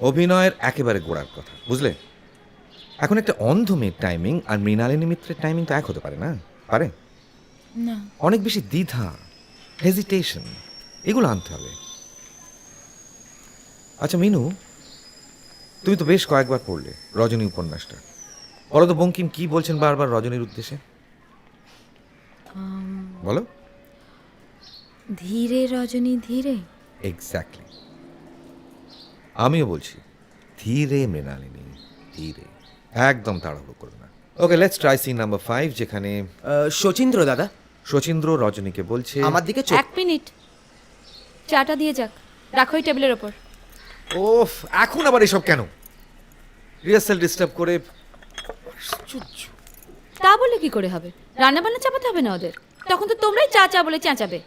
অভিনয়ের একেবারে গোড়ার কথা, বুঝলে? এখন একটা অন্ধ মেয়ের টাইমিং আর মৃণালিনী মিত্রের টাইমিং তো এক হতে পারে না, পারে? না। অনেক বেশি দ্বিধা, হেজিটেশন, এগুলো আনতে হবে। আচ্ছা মিনু, তুমি তো বেশ কয়েকবার পড়লে রজনী উপন্যাসটা। বলো তো বঙ্কিম কি বলছেন বারবার রজনীর উদ্দেশ্যে? বলো। ধীরে রজনী ধীরে। এক্স্যাক্টলি, আমিও বলছি ধীরে মৃণালিনী, ধীরে, একদম তাড়াহুড়ো করো না। ওকে, লেটস ট্রাই সিন নাম্বার 5, যেখানে শচীন্দ্র দাদা শচীন্দ্র রজনীকে বলছে আমার দিকে চোখ। 1 মিনিট, চাটা দিয়ে যাক, রাখো এই টেবিলের ওপর। ওফ, এখন আবার এসব কেন? রিহার্সাল ডিস্টার্ব করে। তা বলে কি করে হবে? রান্না বান্না চাপাতে হবে না ওদের, তখন তো তোমরাই চা চা বলে চেঁচাবে।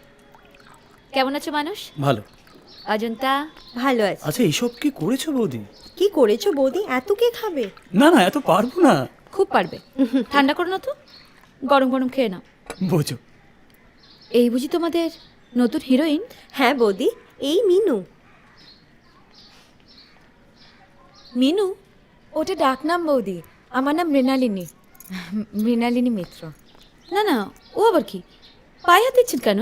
কেমন আছো মানুষ? ভালো। অজন্তা? ভালো আছে। আচ্ছা এইসব কি করেছো বৌদি? কি করেছো বৌদি? এত কে খাবে? না না, এত পারবো না। খুব পারবে, ঠান্ডা করো না তো, গরম গরম খেয়ে নাও। বোঝো। এই বুঝি তোমাদের নতুন হিরোইন? হ্যাঁ বৌদি, এই মিনু। মিনু? ওটা ডাকনাম বৌদি, আমার নাম মৃণালিনী, মৃণালিনী মিত্র। না না, ও আবার কি? পায়ে হাত দিচ্ছেন কেন?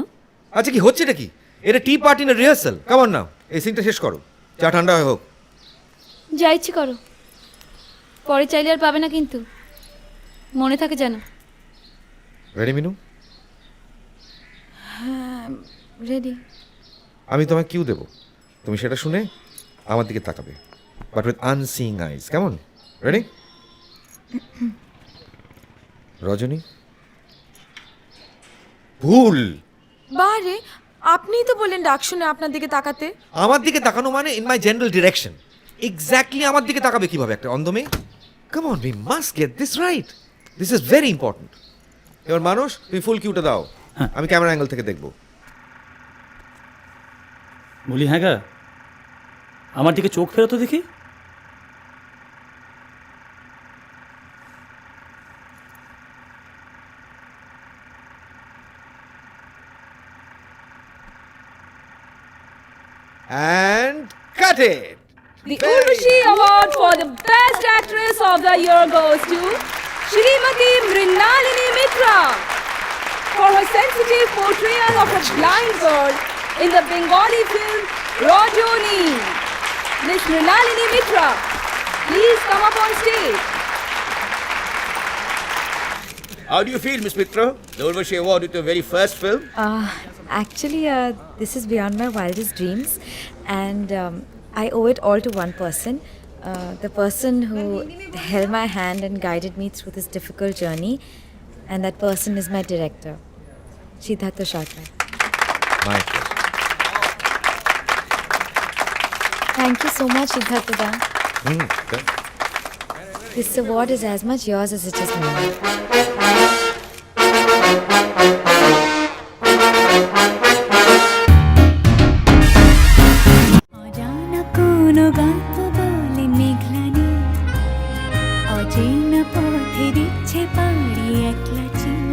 আচ্ছা কি হচ্ছে এটা? কি এটা? টি পার্টি না রিহার্সাল? কেমন নাও, এই সিনটা শেষ করো, চা ঠান্ডা হয়ে হোক। যা ইচ্ছে করো, পরে চাইলে আর পাবে না কিন্তু, মনে থাকে যেন। রেডি মিনু? রেডি। আমি তোমায় কিউ দেবো, তুমি সেটা শুনে আমার দিকে তাকাবে, বাট উইথ আনসিং আইজ। কেমন? রেডি? রজনী? ভুল। বারে, আপনিই তো বললেন ডাক শুনে আপনার দিকে তাকাতে। আমার দিকে তাকানো মানে in my general direction. Exactly আমার দিকে তাকাবে কিভাবে একটা অন্ধ মেয়ে? Come on, we must get this right, this is very important. এবার মানুষ, তুমি ফুল কিউটা দাও, আমি ক্যামেরা অ্যাঙ্গেল থেকে দেখবো। বলি হ্যাঁ গা, আমার দিকে চোখ ফেরতো দেখি। And cut it. The Urvashi Award for the Best Actress of the Year goes to Shrimati Mrinalini Mitra for her sensitive portrayal of a blind girl in the Bengali film Rajoni. Miss Mrinalini Mitra, please come up on stage. How do you feel, Miss Mitra? The Urvashi Award with your very first film? Actually, this is beyond my wildest dreams, and I owe it all to one person. The person who held my hand and guided me through this difficult journey, and that person is my director, Siddhartha Sharkar. My pleasure. Thank you so much, Siddhartha. Good. This award is as much yours as it is mine. অজানা কোনো গল্প বলে মেঘলানি, অচেনা পথে দিচ্ছে পাড়ি একলা চিন।